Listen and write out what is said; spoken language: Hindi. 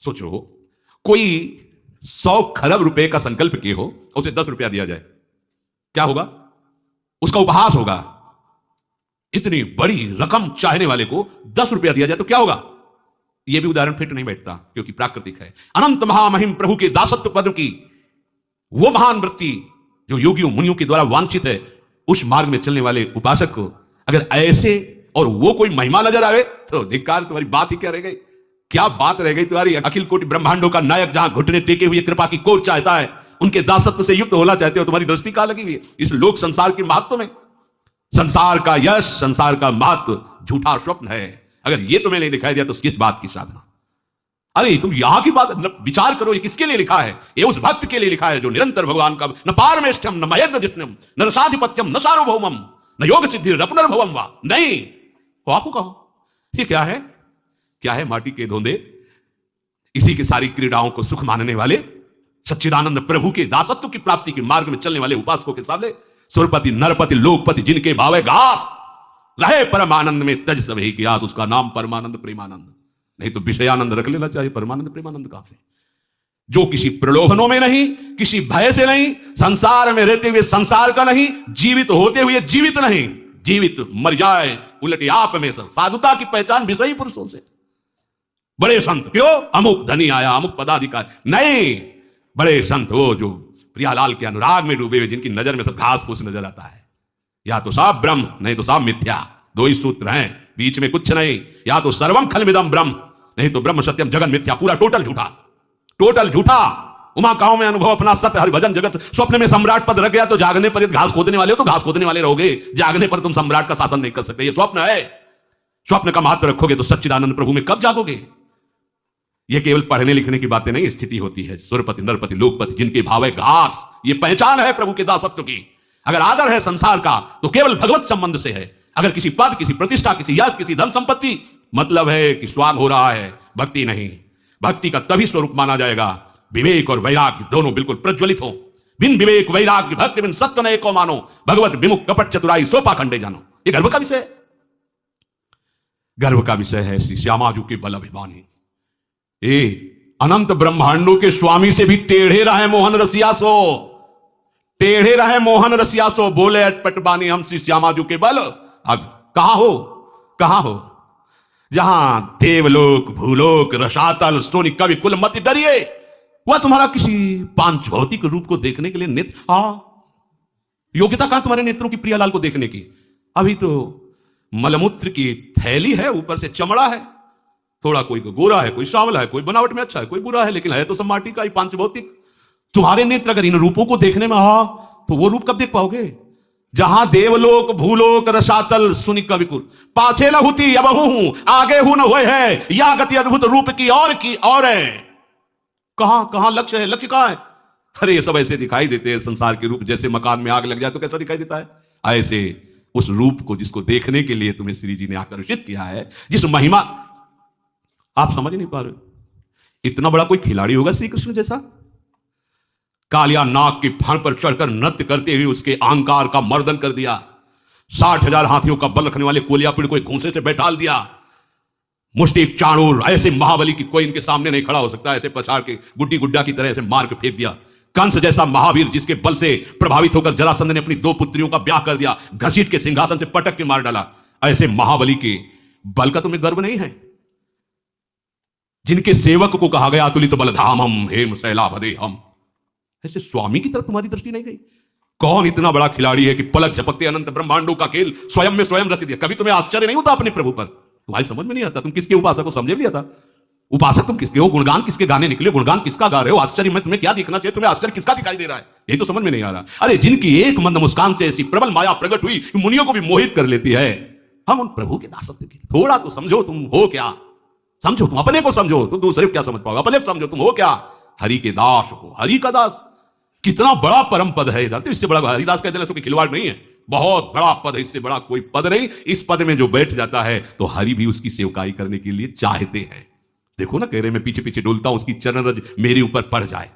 सोचो, कोई 100 खरब रुपए का संकल्प किए हो, उसे 10 रुपया दिया जाए, क्या होगा? उसका उपहास होगा। इतनी बड़ी रकम चाहने वाले को 10 रुपया दिया जाए तो क्या होगा? यह भी उदाहरण फिट नहीं बैठता, क्योंकि प्राकृतिक है। अनंत महामहिम प्रभु के दासत्व पद की वो महान वृत्ति जो योगियों मुनियों के द्वारा वांछित है, उस मार्ग में चलने वाले उपासक को अगर ऐसे और वो कोई महिमा नजर आवे तो धिक्कार, तुम्हारी बात ही क्या रह गई? क्या बात रह गई तुम्हारी? अखिल कोटि ब्रह्मांडों का नायक जहां घुटने टेके हुए कृपा की कोर चाहता है, उनके दासत्व से युक्त होना चाहते हो, तुम्हारी दृष्टि कहां लगी हुई है इस लोक संसार के महत्व में? संसार का यश, संसार का महत्व झूठा स्वप्न है। अगर ये तुम्हें नहीं दिखाई दिया तो किस बात की साधना? अरे तुम यहां की बात विचार करो, ये किसके लिए लिखा है? ये उस भक्त के लिए लिखा है जो निरंतर भगवान का न पारमेष्ठ्यम न मयज्ञ जिष्णुम न रसाधिपत्यम न सार्वभौमम न योग सिद्धि रपुनर्भवम वा। नहीं, तो आपको कहो ये क्या है? क्या है? माटी के धोंदे, इसी की सारी क्रीड़ाओं को सुख मानने वाले सच्चिदानंद प्रभु के दासत्व की प्राप्ति के मार्ग में चलने वाले उपासकों के सामने सुरपति नरपति लोकपति जिनके भावे घास रहे परमानंद में तज सभी की आस, उसका नाम परमानंद प्रेमानंद। नहीं तो विषयानंद रख लेना चाहिए, परमानंद प्रेमानंद कहां से? जो किसी प्रलोभनों में नहीं, किसी भय से नहीं, संसार में रहते हुए संसार का नहीं, जीवित होते हुए जीवित नहीं, जीवित मर जाए उलटे आप में सब। साधुता की पहचान विषयी पुरुषों से। बड़े संत क्यों? अमुक धनी आया, अमुक पदाधिकारी नहीं, बड़े संत वो जो प्रियालाल के अनुराग में डूबे हुए, जिनकी नजर में सब घास फूस नजर आता है। या तो सब ब्रह्म, नहीं तो सब मिथ्या। दो ही सूत्र हैं, बीच में कुछ नहीं। या तो सर्वम खलमिदम ब्रह्म, नहीं तो ब्रह्म सत्यम जगन मिथ्या। पूरा टोटल झूठा, टोटल झूठा। उमा काओ में अनुभव अपना सत्य हरि भजन जगत। स्वप्न में सम्राट पद रख गया तो जागने पर घास खोदने वाले हो तो घास खोदने वाले रहोगे, जागने पर तुम सम्राट का शासन नहीं कर सकते। ये स्वप्न है। स्वप्न का महत्व रखोगे तो सच्चिदानंद प्रभु में कब जागोगे? ये केवल पढ़ने लिखने की बातें नहीं, स्थिति होती है। सुरपति नरपति लोकपति जिनके भावे घास, ये पहचान है प्रभु के दासत्व की। अगर आदर है संसार का तो केवल भगवत संबंध से है। अगर किसी पद, किसी प्रतिष्ठा, किसी यश, किसी धन संपत्ति, मतलब है कि स्वाग हो रहा है, भक्ति नहीं। भक्ति का तभी स्वरूप माना जाएगा विवेक और वैराग्य दोनों बिल्कुल प्रज्वलित हो। बिन विवेक वैराग्य भक्ति बिन सत्य न एको मानो, भगवत विमुख कपट चतुराई सोपा खंडे जानो। ये गर्व का विषय है, गर्व का विषय है श्री श्यामाजू के बल अभिमानी। ए अनंत ब्रह्मांडों के स्वामी से भी टेढ़े रहे मोहन रसिया सो, टेढ़े रहे मोहन रसिया सो। बोले अटपट बानी हम श्री श्यामाजू के बल। अब कहां हो, कहां हो? जहां देवलोक भूलोक रसातल सोनी कवि कुल मत डरिए, वह तुम्हारा किसी पांच भौतिक रूप को देखने के लिए नेत्र, योग्यता कहां तुम्हारे नेत्रों की प्रियालाल को देखने की? अभी तो मलमूत्र की थैली है, ऊपर से चमड़ा है। थोड़ा कोई गोरा है, कोई सांवला है, कोई बनावट में अच्छा है, कोई बुरा है, लेकिन है तो सब माटी का ही पांच भौतिक। तुम्हारे नेत्र अगर इन रूपों को देखने में तो वो रूप कब देख पाओगे? जहां देवलोक भूलोक रसातल सुनि कविकुल, पाछे न हुती अब हूं आगे हूं न हुए है, या गति अद्भुत रूप की और है। कहां कहां लक्ष्य है? लक्ष्य कहां है? अरे ये सब ऐसे दिखाई देते हैं संसार के रूप, जैसे मकान में आग लग जाए तो कैसा दिखाई देता है, ऐसे उस रूप को जिसको देखने के लिए तुम्हें श्री जी ने आकर्षित किया है, जिस महिमा आप समझ नहीं पा रहे। इतना बड़ा कोई खिलाड़ी होगा श्री कृष्ण जैसा? कालिया नाग की फान पर चढ़कर नृत्य करते हुए उसके अहंकार का मर्दन कर दिया। 60,000 हाथियों का बल रखने वाले कोलियापीड़ को घूंसे से बैठाल दिया। मुष्टि चाणूर ऐसे महाबली की कोई इनके सामने नहीं खड़ा हो सकता। ऐसे पछाड़ के गुड्डी गुड्डा की तरह ऐसे मार के फेंक दिया। कंस जैसा महावीर जिसके बल से प्रभावित होकर जरासंध ने अपनी 2 पुत्रियों का ब्याह कर दिया, घसीट के सिंहासन से पटक के मार डाला। ऐसे महाबली के बल का तुम्हें गर्व नहीं है? जिनके सेवक को कहा गया अतुलित बलधामम हेम शैलाभदेहम, ऐसे स्वामी की तरफ तुम्हारी दृष्टि नहीं गई? कौन इतना बड़ा खिलाड़ी है कि पलक झपकते अनंत ब्रह्मांडों का खेल स्वयं में स्वयं रच दिया? कभी तुम्हें आश्चर्य नहीं होता अपने प्रभु पर? तुम्हारी समझ में नहीं आता, तुम किसके उपासक को समझे भी नहीं आता। उपासक तुम किसके हो? गुणगान किसके गाने निकले? गुणगान किसका गा रहे हो? आश्चर्य में तुम्हें क्या दिखना चाहिए? तुम्हें आश्चर्य किसका दिखाई दे रहा है? यही तो समझ में नहीं आ रहा। अरे जिनकी एक मंद मुस्कान से ऐसी प्रबल माया प्रकट हुई मुनियों को भी मोहित कर लेती है, हम उन प्रभु के दासत्व की थोड़ा तो समझो। तुम हो क्या? समझो, तुम अपने को समझो, तुम दूसरे को क्या समझ पाओगे? अपने को समझो, तुम हो क्या? हरि के दास हो, हरि का दास। कितना बड़ा परम पद है, जानते हो? इससे बड़ा हरिदास कहते हैं कोई खिलवाड़ नहीं है, बहुत बड़ा पद है, इससे बड़ा कोई पद नहीं। इस पद में जो बैठ जाता है तो हरि भी उसकी सेवकाई करने के लिए चाहते हैं। देखो ना, कह रहे मैं पीछे पीछे डोलता हूं, उसकी चरण रज मेरे ऊपर पड़ जाए।